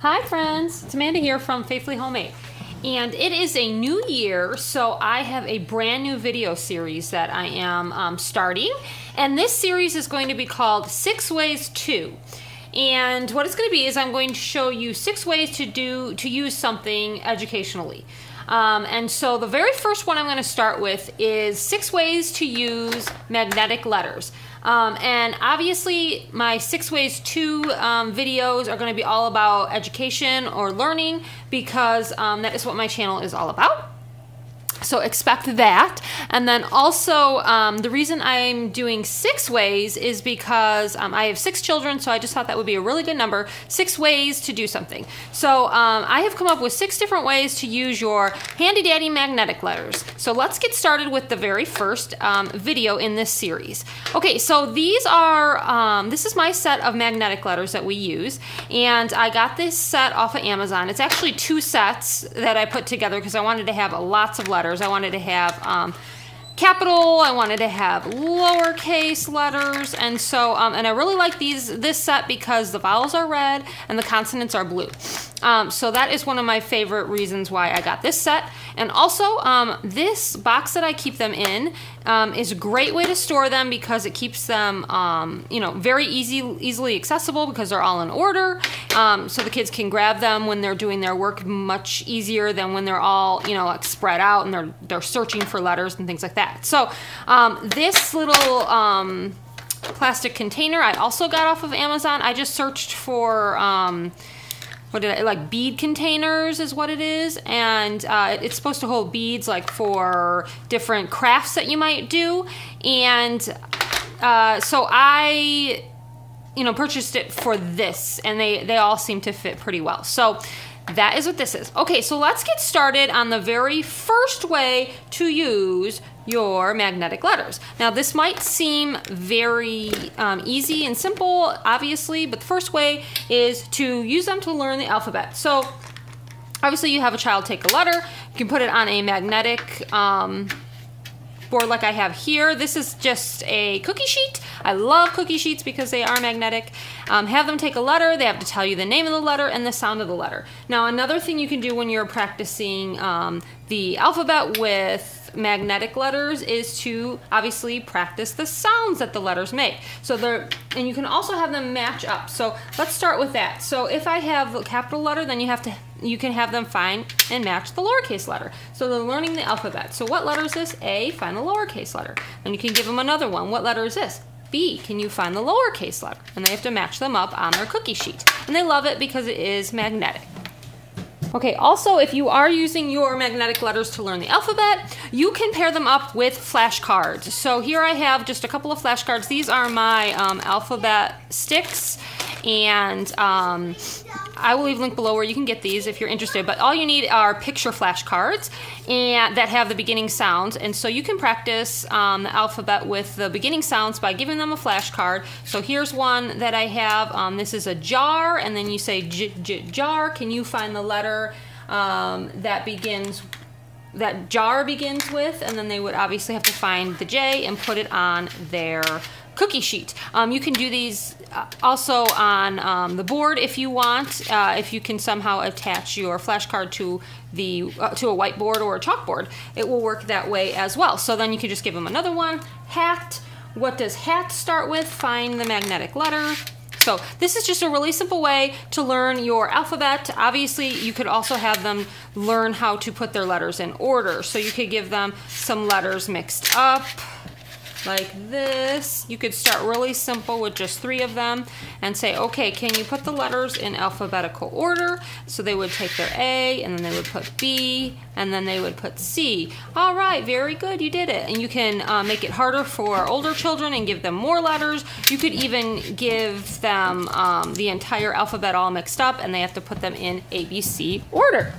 Hi friends, it's Amanda here from Faithfully Homemade, and it is a new year, so I have a brand new video series that I am starting, and this series is going to be called 6 Ways To. And what it's going to be is I'm going to show you 6 ways to use something educationally. And so the very first one I'm going to start with is 6 ways to use magnetic letters. And obviously my 6 ways to videos are going to be all about education or learning because that is what my channel is all about. So expect that. And then also the reason I'm doing 6 ways is because I have 6 children, so I just thought that would be a really good number. 6 ways to do something. So I have come up with 6 different ways to use your handy dandy magnetic letters. So let's get started with the very first video in this series. Okay, so these are, this is my set of magnetic letters that we use, and I got this set off of Amazon. It's actually 2 sets that I put together because I wanted to have lots of letters. I wanted to have capital, I wanted to have lowercase letters, and so and I really like this set because the vowels are red and the consonants are blue. So that is one of my favorite reasons why I got this set. And also this box that I keep them in is a great way to store them because it keeps them you know, very easily accessible because they're all in order. So the kids can grab them when they're doing their work much easier than when they're all, you know, like spread out and they're searching for letters and things like that. So this little plastic container I also got off of Amazon. I just searched for like bead containers is what it is, and it's supposed to hold beads like for different crafts that you might do. And so I purchased it for this, and they all seem to fit pretty well. So that is what this is. Okay, so let's get started on the very first way to use your magnetic letters. Now this might seem very easy and simple, obviously, but the first way is to use them to learn the alphabet. So obviously you have a child take a letter, you can put it on a magnetic board like I have here. This is just a cookie sheet. I love cookie sheets because they are magnetic. Have them take a letter. They have to tell you the name of the letter and the sound of the letter. Now another thing you can do when you're practicing the alphabet with magnetic letters is to obviously practice the sounds that the letters make. So and you can also have them match up. So let's start with that. So if I have a capital letter, then you can have them find and match the lowercase letter. So they're learning the alphabet. So what letter is this? A, find the lowercase letter. And you can give them another one. What letter is this? B, can you find the lowercase letter? And they have to match them up on their cookie sheet. And they love it because it is magnetic. Okay, also if you are using your magnetic letters to learn the alphabet, you can pair them up with flashcards. So here I have just a couple of flashcards. These are my alphabet sticks, and I will leave a link below where you can get these if you're interested. But all you need are picture flashcards and that have the beginning sounds. And so you can practice the alphabet with the beginning sounds by giving them a flashcard. So here's one that I have. This is a jar, and then you say jar. Can you find the letter that jar begins with? And then they would obviously have to find the J and put it on their cookie sheet. You can do these also on the board if you want. If you can somehow attach your flashcard to a whiteboard or a chalkboard, it will work that way as well. So then you can just give them another one. Hat. What does hat start with? Find the magnetic letter. So this is just a really simple way to learn your alphabet. Obviously, you could also have them learn how to put their letters in order. So you could give them some letters mixed up like this. You could start really simple with just 3 of them and say, okay, can you put the letters in alphabetical order? So they would take their A, and then they would put B, and then they would put C. All right, very good, you did it. And you can make it harder for older children and give them more letters. You could even give them the entire alphabet all mixed up, and they have to put them in ABC order.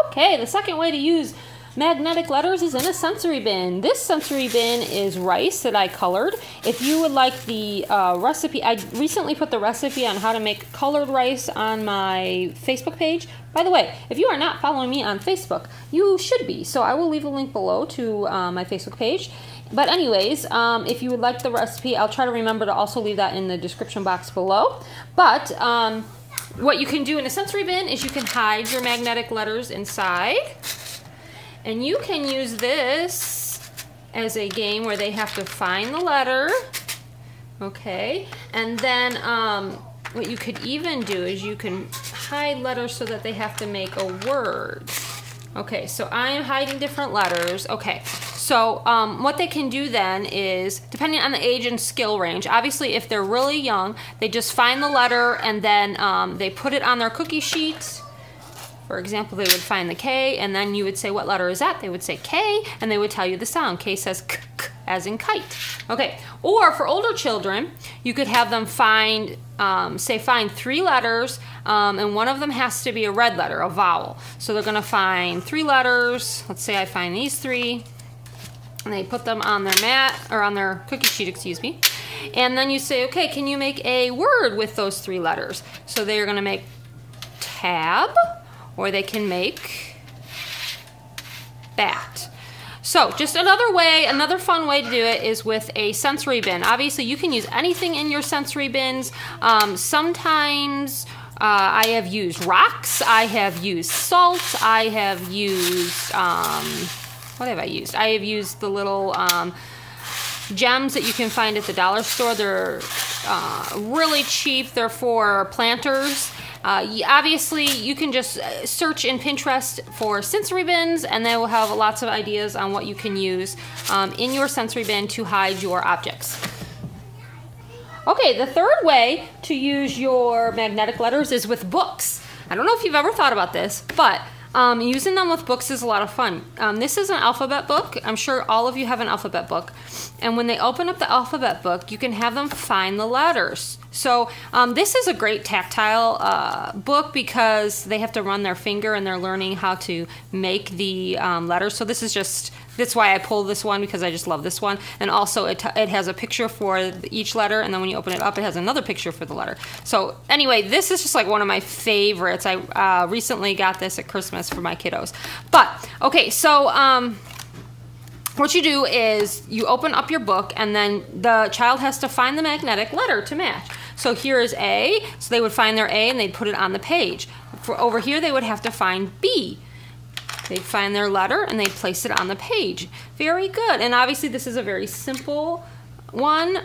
Okay, the second way to use magnetic letters is in a sensory bin. This sensory bin is rice that I colored. If you would like the recipe, I recently put the recipe on how to make colored rice on my Facebook page. By the way, if you are not following me on Facebook, you should be. So I will leave a link below to my Facebook page. But anyways, if you would like the recipe, I'll try to remember to also leave that in the description box below. But what you can do in a sensory bin is you can hide your magnetic letters inside. And you can use this as a game where they have to find the letter. Okay, and then what you could even do is you can hide letters so that they have to make a word. Okay, so I am hiding different letters. Okay, so what they can do then is, depending on the age and skill range, obviously if they're really young, they just find the letter and then they put it on their cookie sheet. For example, they would find the K, and then you would say, what letter is that? They would say K, and they would tell you the sound. K says k, k, as in kite. Okay, or for older children, you could have them find, find 3 letters, and one of them has to be a red letter, a vowel. So they're gonna find 3 letters. Let's say I find these 3, and they put them on their mat, or on their cookie sheet, excuse me. And then you say, okay, can you make a word with those 3 letters? So they're gonna make tab, or they can make bat. So just another way, another fun way to do it is with a sensory bin. Obviously you can use anything in your sensory bins. Sometimes I have used rocks, I have used salt, I have used, what have I used? I have used the little gems that you can find at the dollar store. They're really cheap, they're for planters. Obviously, you can just search in Pinterest for sensory bins, and they will have lots of ideas on what you can use in your sensory bin to hide your objects. Okay, the third way to use your magnetic letters is with books. I don't know if you've ever thought about this, but using them with books is a lot of fun. This is an alphabet book. I'm sure all of you have an alphabet book. And when they open up the alphabet book, you can have them find the letters. So this is a great tactile book because they have to run their finger and they're learning how to make the letters. So this is just, that's why I pulled this one, because I just love this one. And also it has a picture for each letter, and then when you open it up, it has another picture for the letter. So anyway, this is just like one of my favorites. I recently got this at Christmas for my kiddos. But, okay, so what you do is you open up your book, and then the child has to find the magnetic letter to match. So here is A, so they would find their A and they'd put it on the page. For over here, they would have to find B. They'd find their letter and they'd place it on the page. Very good. And obviously this is a very simple one,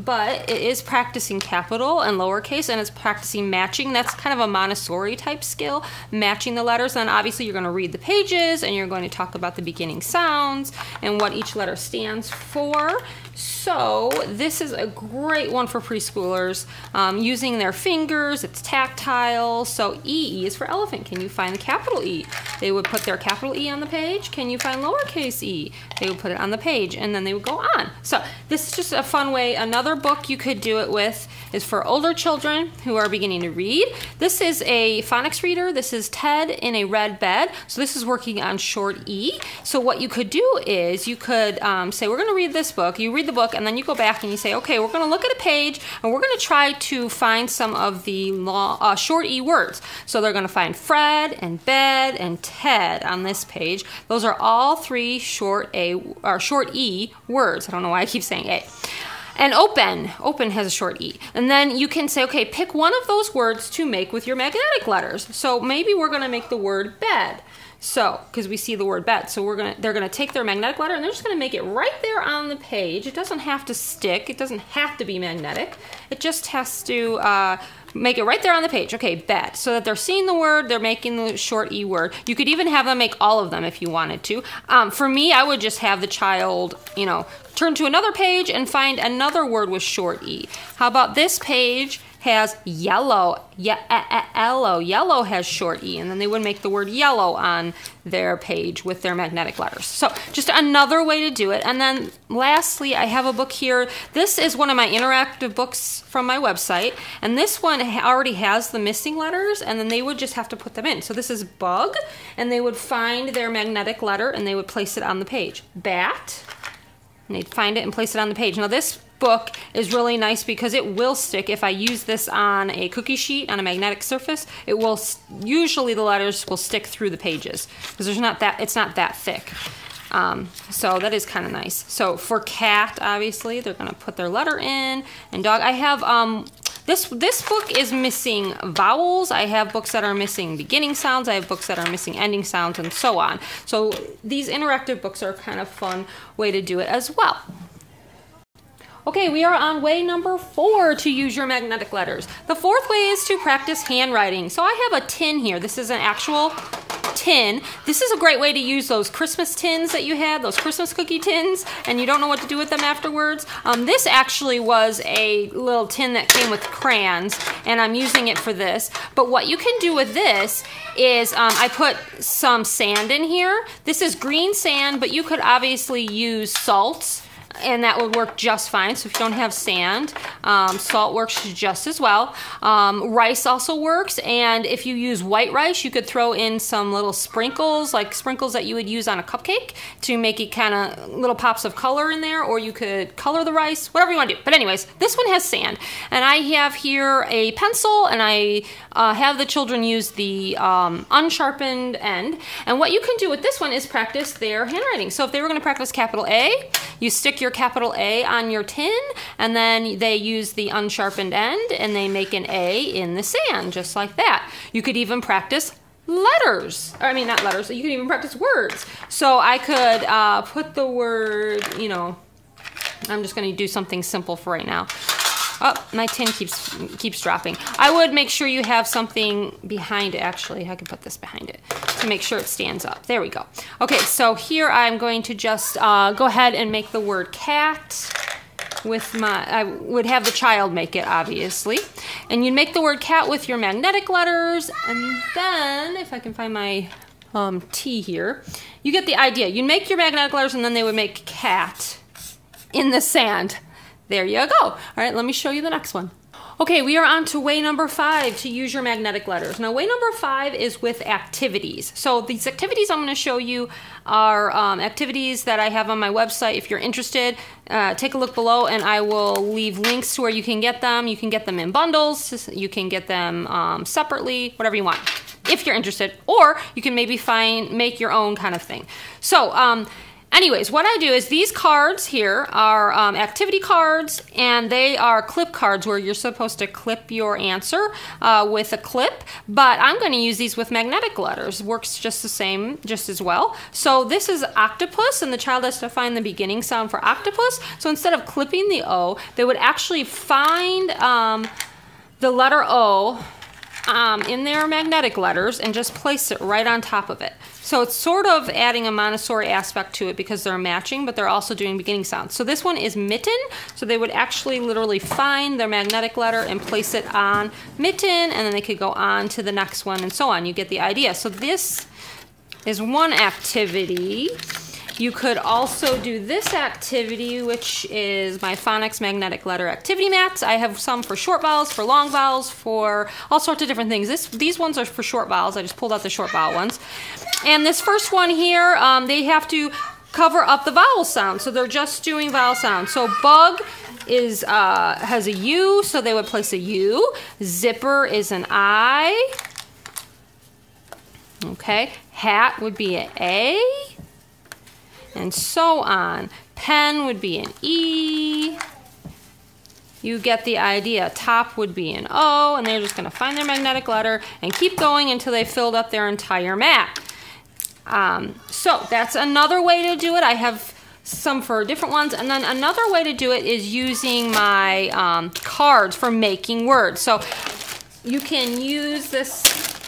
but it is practicing capital and lowercase, and it's practicing matching. That's kind of a Montessori type skill, matching the letters. And obviously you're going to read the pages and you're going to talk about the beginning sounds and what each letter stands for. So this is a great one for preschoolers, using their fingers. It's tactile. So E is for elephant. Can you find the capital E? They would put their capital E on the page. Can you find lowercase e? They would put it on the page, and then they would go on. So this is just a fun way. Another book you could do it with is for older children who are beginning to read. This is a phonics reader. This is Ted in a red bed. So this is working on short E. So what you could do is you could say, we're going to read this book. You read the book, and then you go back and you say, okay, we're going to look at a page, and we're going to try to find some of the short E words. So they're going to find Fred and bed and Ted on this page. Those are all 3 short E words. I don't know why I keep saying A. And open has a short E. And then you can say, okay, pick one of those words to make with your magnetic letters. So maybe we're going to make the word bed. So, because we see the word bed, so they're gonna take their magnetic letter and they're just gonna make it right there on the page. It doesn't have to stick. It doesn't have to be magnetic. It just has to make it right there on the page. Okay, bed. So that they're seeing the word, they're making the short E word. You could even have them make all of them if you wanted to. For me, I would just have the child, turn to another page and find another word with short E. How about this page has yellow? Yellow has short E, and then they would make the word yellow on their page with their magnetic letters. So just another way to do it. And then lastly, I have a book here. This is one of my interactive books from my website, and this one already has the missing letters, and then they would just have to put them in. So this is bug, and they would find their magnetic letter and they would place it on the page. Bat, and they'd find it and place it on the page. Now this book is really nice because it will stick. If I use this on a cookie sheet on a magnetic surface, it will usually the letters will stick through the pages because it's not that thick. So that is kind of nice. So for cat, obviously, they're going to put their letter in. And dog, I have, this book is missing vowels. I have books that are missing beginning sounds. I have books that are missing ending sounds, and so on. So these interactive books are a kind of fun way to do it as well. Okay, we are on way number 4 to use your magnetic letters. The fourth way is to practice handwriting. So I have a tin here. This is an actual tin. This is a great way to use those Christmas tins that you had, those Christmas cookie tins, and you don't know what to do with them afterwards. This actually was a little tin that came with crayons, and I'm using it for this. But what you can do with this is I put some sand in here. This is green sand, but you could obviously use salt, and that would work just fine. So if you don't have sand, salt works just as well. Rice also works, and if you use white rice, you could throw in some little sprinkles, like sprinkles that you would use on a cupcake to make it kind of little pops of color in there, or you could color the rice, whatever you want to do. But anyways, this one has sand, and I have here a pencil, and I have the children use the unsharpened end. And what you can do with this one is practice their handwriting. So if they were going to practice capital A, you stick your capital A on your tin, and then they use the unsharpened end, and they make an A in the sand, just like that. You could even practice letters. I mean, not letters. You could even practice words. So I could put the word, you know, I'm just going to do something simple for right now. Oh, my tin keeps dropping. I would make sure you have something behind it. Actually, I can put this behind it to make sure it stands up. There we go. Okay, so here I'm going to just go ahead and make the word cat with my, I would have the child make it, obviously. And you'd make the word cat with your magnetic letters, and then, if I can find my T here, you get the idea. You'd make your magnetic letters, and then they would make cat in the sand. There you go. All right, let me show you the next one. Okay, we are on to way number 5 to use your magnetic letters. Now, way number 5 is with activities. So these activities I'm going to show you are activities that I have on my website. If you're interested, take a look below, and I will leave links to where you can get them. You can get them in bundles. You can get them separately, whatever you want, if you're interested. Or you can maybe make your own kind of thing. So, anyways, what I do is these cards here are activity cards, and they are clip cards where you're supposed to clip your answer with a clip, but I'm going to use these with magnetic letters. Works just the same, just as well. So this is octopus, and the child has to find the beginning sound for octopus. So instead of clipping the O, they would actually find the letter O in their magnetic letters and just place it right on top of it. So it's sort of adding a Montessori aspect to it because they're matching, but they're also doing beginning sounds. So this one is mitten, so they would actually literally find their magnetic letter and place it on mitten, and then they could go on to the next one and so on. You get the idea. So this is one activity. You could also do this activity, which is my Phonics magnetic letter activity mats. I have some for short vowels, for long vowels, for all sorts of different things. These ones are for short vowels. I just pulled out the short vowel ones. And this first one here, they have to cover up the vowel sound. So they're just doing vowel sounds. So bug has a U, so they would place a U. Zipper is an I. Okay. Hat would be an A. And so on. Pen would be an E. You get the idea. Top would be an O, and they're just going to find their magnetic letter and keep going until they filled up their entire mat. So that's another way to do it. I have some for different ones. And then another way to do it is using my cards for making words. So you can use this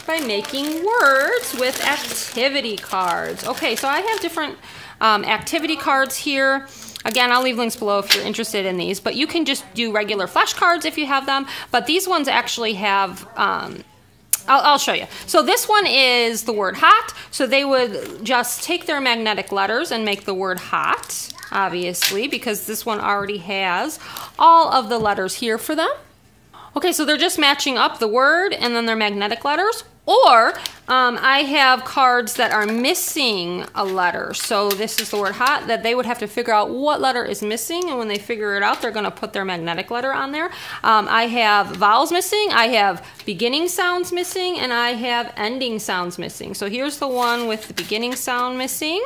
by making words with activity cards. Okay, so I have different activity cards here. Again, I'll leave links below if you're interested in these, but you can just do regular flashcards if you have them. But these ones actually have, I'll show you. So this one is the word hot. So they would just take their magnetic letters and make the word hot, obviously, because this one already has all of the letters here for them. Okay, so they're just matching up the word and then their magnetic letters. Or I have cards that are missing a letter. So this is the word hot, that they would have to figure out what letter is missing, and when they figure it out, they're going to put their magnetic letter on there. I have vowels missing, I have beginning sounds missing, and I have ending sounds missing. So here's the one with the beginning sound missing.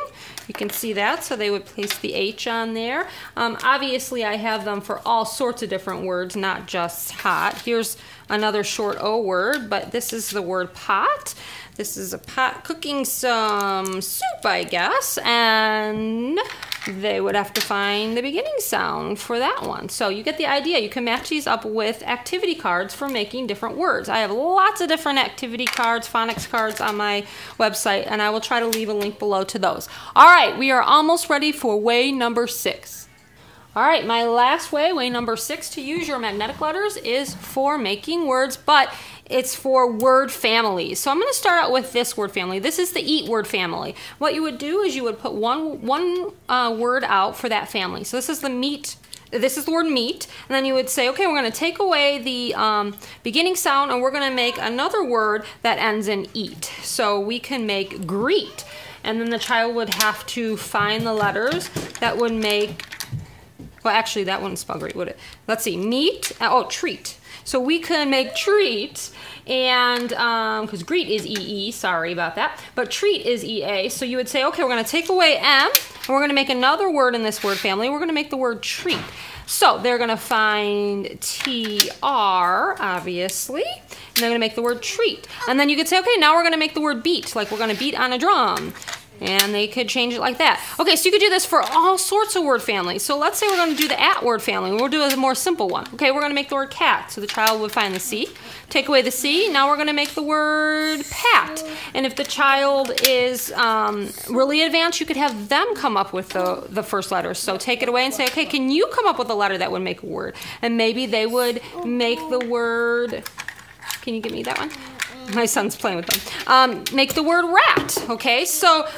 You can see that, so they would place the H on there. Obviously, I have them for all sorts of different words, not just hot. Here's another short O word, but this is the word pot. This is a pot cooking some soup, I guess, and they would have to find the beginning sound for that one. So you get the idea. You can match these up with activity cards for making different words. I have lots of different activity cards, phonics cards on my website, and I will try to leave a link below to those. All right, we are almost ready for way number 6. All right, my last way number 6 to use your magnetic letters is for making words, but it's for word families. So I'm going to start out with this word family. This is the eat word family. What you would do is you would put one word out for that family. So this is the meat. This is the word meat, and then you would say, okay, we're going to take away the beginning sound, and we're going to make another word that ends in eat. So we can make greet, and then the child would have to find the letters that would make. Well, actually, that wouldn't spell great, would it? Let's see, meat, oh, treat. So we could make treat, and, because greet is EE, sorry about that, but treat is EA. So you would say, okay, we're going to take away M, and we're going to make another word in this word family. We're going to make the word treat. So they're going to find TR, obviously, and they're going to make the word treat. And then you could say, okay, now we're going to make the word beat, like we're going to beat on a drum. And they could change it like that. Okay, so you could do this for all sorts of word families. So let's say we're going to do the at word family. We'll do a more simple one. Okay, we're going to make the word cat. So the child would find the C. Take away the C. Now we're going to make the word pat. And if the child is really advanced, you could have them come up with the first letter. So take it away and say, okay, can you come up with a letter that would make a word? And maybe they would make the word, can you give me that one? My son's playing with them. Make the word rat, okay? So,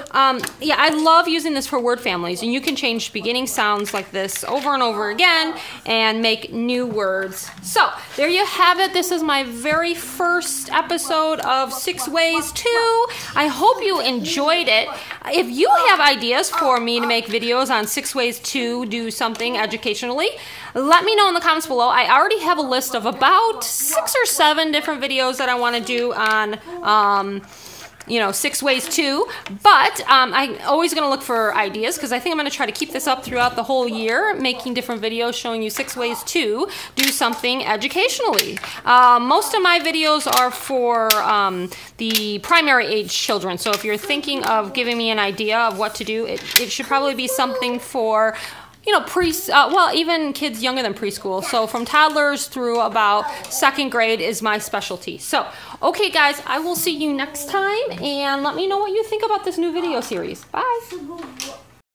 yeah, I love using this for word families, and you can change beginning sounds like this over and over again and make new words. So, there you have it. This is my very first episode of 6 Ways To. I hope you enjoyed it. If you have ideas for me to make videos on 6 ways to do something educationally, let me know in the comments below. I already have a list of about 6 or 7 different videos that I want to do on, 6 ways to, but I'm always going to look for ideas because I think I'm going to try to keep this up throughout the whole year, making different videos showing you 6 ways to do something educationally. Most of my videos are for the primary age children, so if you're thinking of giving me an idea of what to do, it should probably be something for even kids younger than preschool. So from toddlers through about 2nd grade is my specialty. So, okay guys, I will see you next time, and let me know what you think about this new video series. Bye.